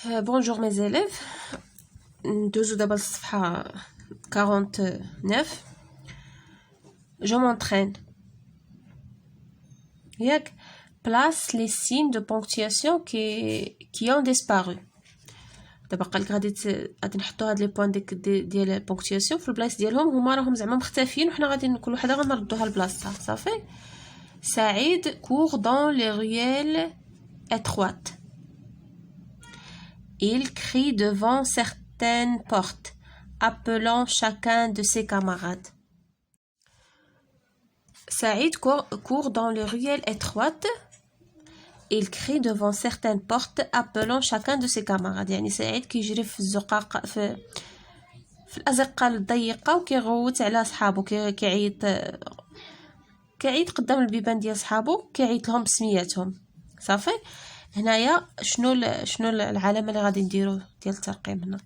Bonjour mes élèves. ندوزو دابا للصفحة 49. Je m'entraîne. ياك place les signes de ponctuation qui ont disparu. دابا قالك غادي نحطوا هاد لي بوين ديال البونكتياسيون في البلايص ديالهم هما راهم زعما مختفيين وحنا غادي كل وحده غنردوها لبلاصتها صافي. سعيد court dans les ruelles étroites. Il crie devant certaines portes, appelant chacun de ses camarades. Saïd court dans les ruelles étroites. Il crie devant certaines portes, appelant chacun de ses camarades. يعني سعيد كيجري في الزقاق في الأزقة الضيقة وكيغوت على صحابو كيعيط قدام البيبان ديال صحابو كيعيط لهم بسمياتهم صافي. هنايا شنو العلامه اللي غادي نديرو ديال الترقيم هنا؟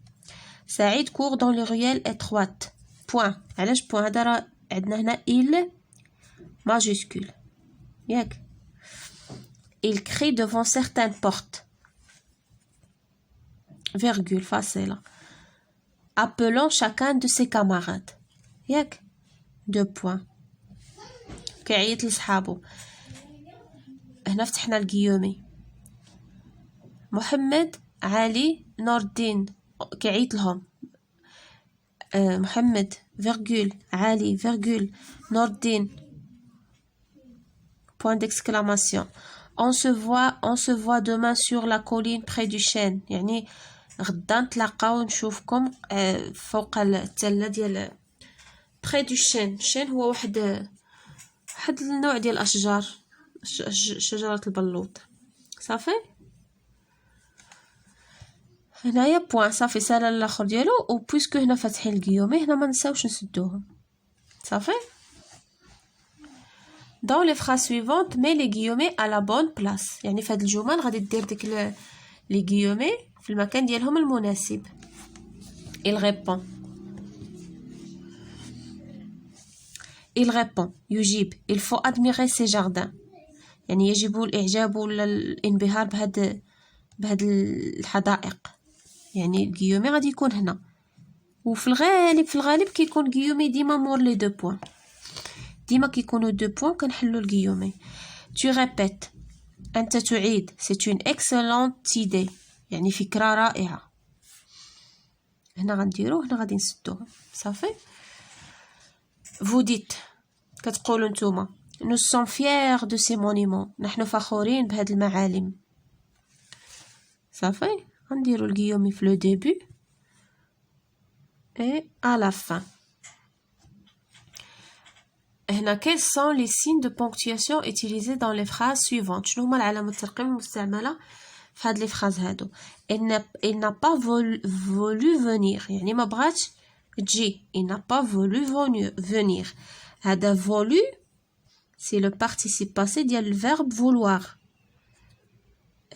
سعيد كور دون لي ريال اتروات بوين. علاش بوين؟ هذا راه عندنا هنا il ماجيسكول ياك. il crie devant certaines portes virgule فاصله appelant chacun de ses camarades ياك دو بوين كيعيط لصحابو. هنا فتحنا الكيومي. محمد علي نور الدين كيعيط لهم. محمد فيرغول علي فيرغول نور الدين point d'exclamation. on se voit demain sur la colline près du chêne. يعني غدا نتلاقاو نشوفكم فوق التله ديال près du chêne. chêne هو واحد النوع ديال الاشجار شجره البلوط صافي. هنايا بوين صافي سالا الاخر ديالو و بويسكو هنا فاتحين الكيومي هنا ما نساوش نسدوهم صافي. dans les phrases suivantes mets les guillemets à la bonne place. يعني في هاد الجمل غادي دير ديك لي guillemets في المكان ديالهم المناسب. il répond يجيب. il faut admirer ces jardins. يعني يجب الاعجاب ولا الانبهار بهاد الحدائق. يعني الكيومي غادي يكون هنا وفي الغالب كيكون كيومي ديما مور لي دو بوين. ديما كيكونوا دو بوين كنحلوا الكيومي. tu répètes انت تعيد. c'est une excellente idée يعني فكره رائعه. هنا غنديروه هنا غادي نسدوه صافي. vous dites كتقولوا نتوما nous sommes fiers de ces monuments. نحن فخورين بهاد المعالم صافي. غنديروا الكيومي في لو ديبي et à la fin. هنا quels sont les signes de ponctuation utilisés dans les phrases suivantes؟ شنو هما العلامات الترقيم المستعمله في هاد لي فراز هادو؟ il n'a pas voulu venir يعني ما بغاتش تجي. il n'a pas voulu venir. هذا voulu c'est le participe passé ديال الverbe vouloir.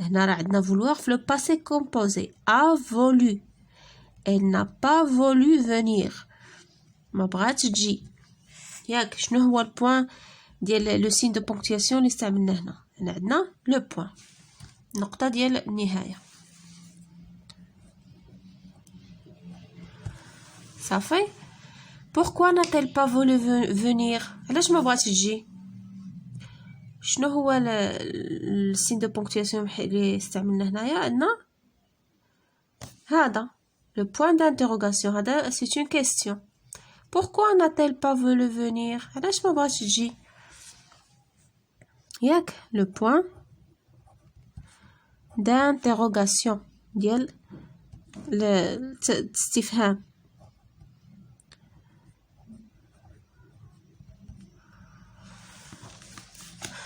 هنا راه عندنا vouloir في le passé composé. a voulu. elle n'a pas voulu venir ما بغاتش تجي ياك. شنو هو البوين ديال لو سين دو بونكتياسيون اللي استعملناه هنا؟ هنا عندنا لو بوين النقطه ديال النهايه صافي. pourquoi n'a-t-elle pas voulu venir؟ علاش ما بغاتش تجي؟ شنو هو السين دو بونكتياسيون اللي استعملنا هنايا؟ عندنا هذا لو بوين دانتيروغاسيون. هذا سي اون كيستيون. pourquoi n'a-t-elle pas voulu venir؟ علاش ما بغاتش تجي ياك. لو بوين دانتيروغاسيون ديال الاستفهام.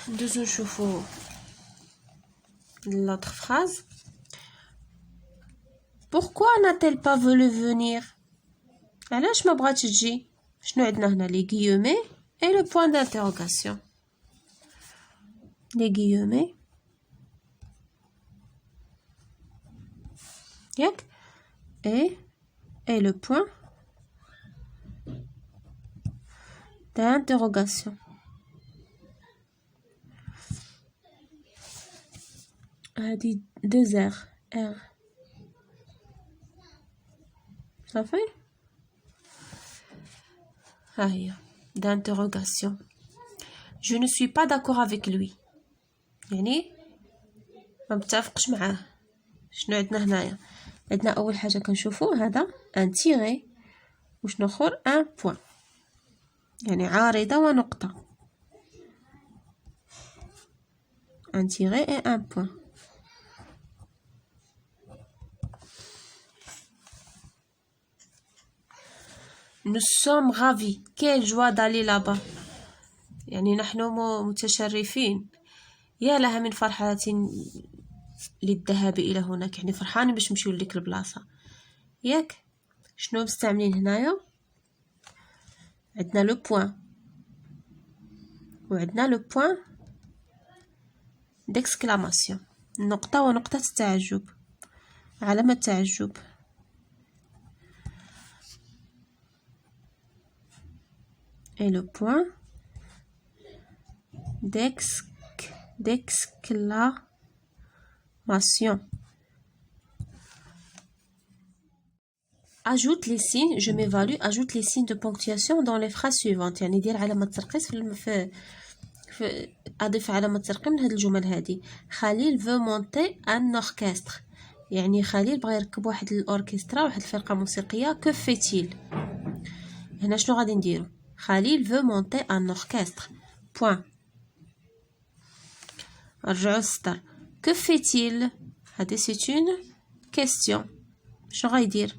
ندوزو نشوفو l'autre phrase. pourquoi n'a-t-elle pas voulu venir؟ علاش ما بغاتش تجي؟ شنو عندنا هنا؟ لي guillemets et le point d'interrogation. les guillemets ياك et le point d'interrogation. هادي 2 R صافي ها هي d'interrogation. Je ne suis pas d'accord avec lui. يعني ما متفقش معاه. شنو عندنا هنايا؟ عندنا اول حاجه كنشوفوا هذا ان تيغي وشنو اخر ان بوين، يعني عارضه ونقطه. un tiret et un point. Nous sommes ravis. Quelle joie d'aller là-bas. يعني نحن متشرفين. يا لها من فرحة للذهاب إلى هناك، يعني فرحانين باش نمشيو لديك البلاصة. ياك شنو مستعملين هنايا؟ عندنا لو بوين وعندنا لو بوين d'exclamation، نقطة ونقطة التعجب، علامة تعجب. et le point d'exclamation. Ajoute les signes, je m'évalue, ajoute les signes de ponctuation dans les phrases suivantes. يعني دير علامة ترقيص في أضيف علامة ترقيم لهاد الجمل هادي. خليل veut monter un orchestre، يعني خليل بغى يركب واحد الأوركسترا، واحد الفرقة موسيقية. que fait-il؟ هنا شنو غادي نديرو؟ خليل veut monter un orchestre. point. رجعوا السطر. que fait-il؟ هادي c'est une question. شنو غايدير؟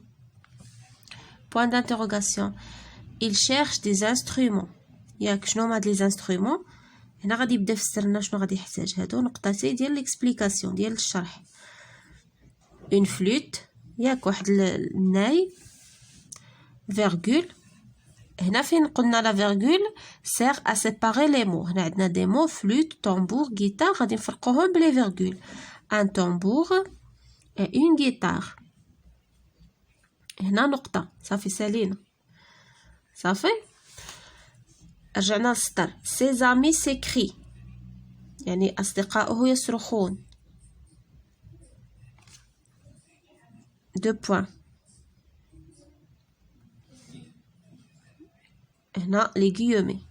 point d'interrogation. il cherche des instruments. ياك شنو هما هاد لي انسترومون؟ هنا غادي يبدا يفسر لنا شنو غادي يحتاج. هادو نقطتين ديال ليكسبليكاسيون ديال الشرح. اون فلوت، ياك واحد الناي. فيرغول، هنا فين قلنا لا فيرغول سير ا سيباري لي مو. هنا عندنا دي مو فلوت طنبور غيتار، غادي نفرقوهم بلي فيرغول. ان طنبور اي اون غيتار. هنا نقطة صافي سالينا صافي. رجعنا للسطر. ses amis s'écrient، يعني أصدقاؤه يصرخون. deux points. هنا لي غيومي.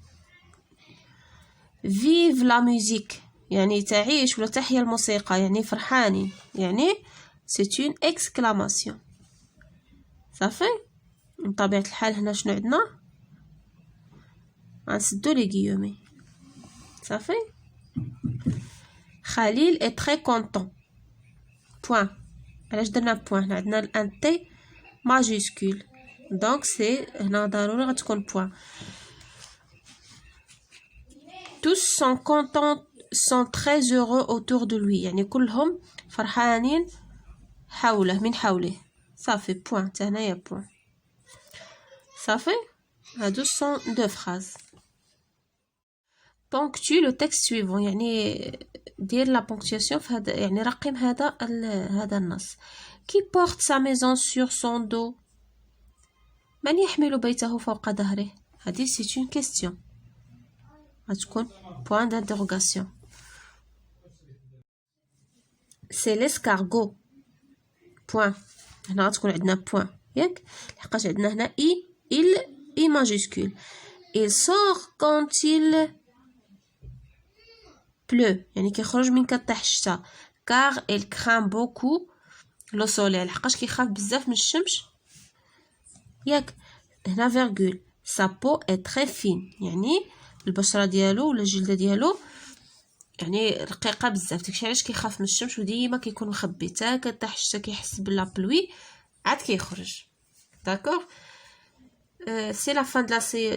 vive la musique، يعني تعيش ولا تحيا الموسيقى، يعني فرحانين، يعني c'est une exclamation. صافي. بطبيعة الحال هنا شنو عندنا؟ غنسدو لي غيومي صافي. خليل est très content. point. علاش درنا بوين؟ هنا عندنا ان تي ماجيسكول، دونك سي هنا ضروري غتكون بوين. tous sont contents sont très heureux autour de lui، يعني كلهم فرحانين حوله، من حوله. صافي بوين، حتى هنايا بوين صافي. هادو سون دو فراز. ponctue le texte suivant، يعني دير لا بونكتياسيون في هذا، يعني رقم هذا النص. qui porte sa maison sur son dos، من يحمل بيته فوق ظهره؟ هذه c'est une question، غتكون point d'interrogation. c'est l'escargot. point. هنا غتكون عندنا point ياك، لحقاش عندنا هنا il majuscule. il sort quand il pleut، يعني كيخرج من كطيح الشتا. car il craint beaucoup le soleil، لحقاش كيخاف بزاف من الشمس ياك. هنا فيرغول. sa peau est très fine، يعني البشرة ديالو ولا الجلدة ديالو يعني رقيقة بزاف، داكشي علاش كيخاف من الشمس وديما كيكون مخبي، تا كطيح الشتا كيحس بلا بلوي عاد كيخرج. داكوغ. سي لا فان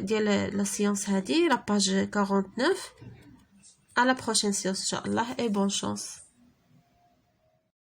ديال لا سيونس هادي، لا باج 49. à la prochaine séance, Inch'Allah, et bonne chance.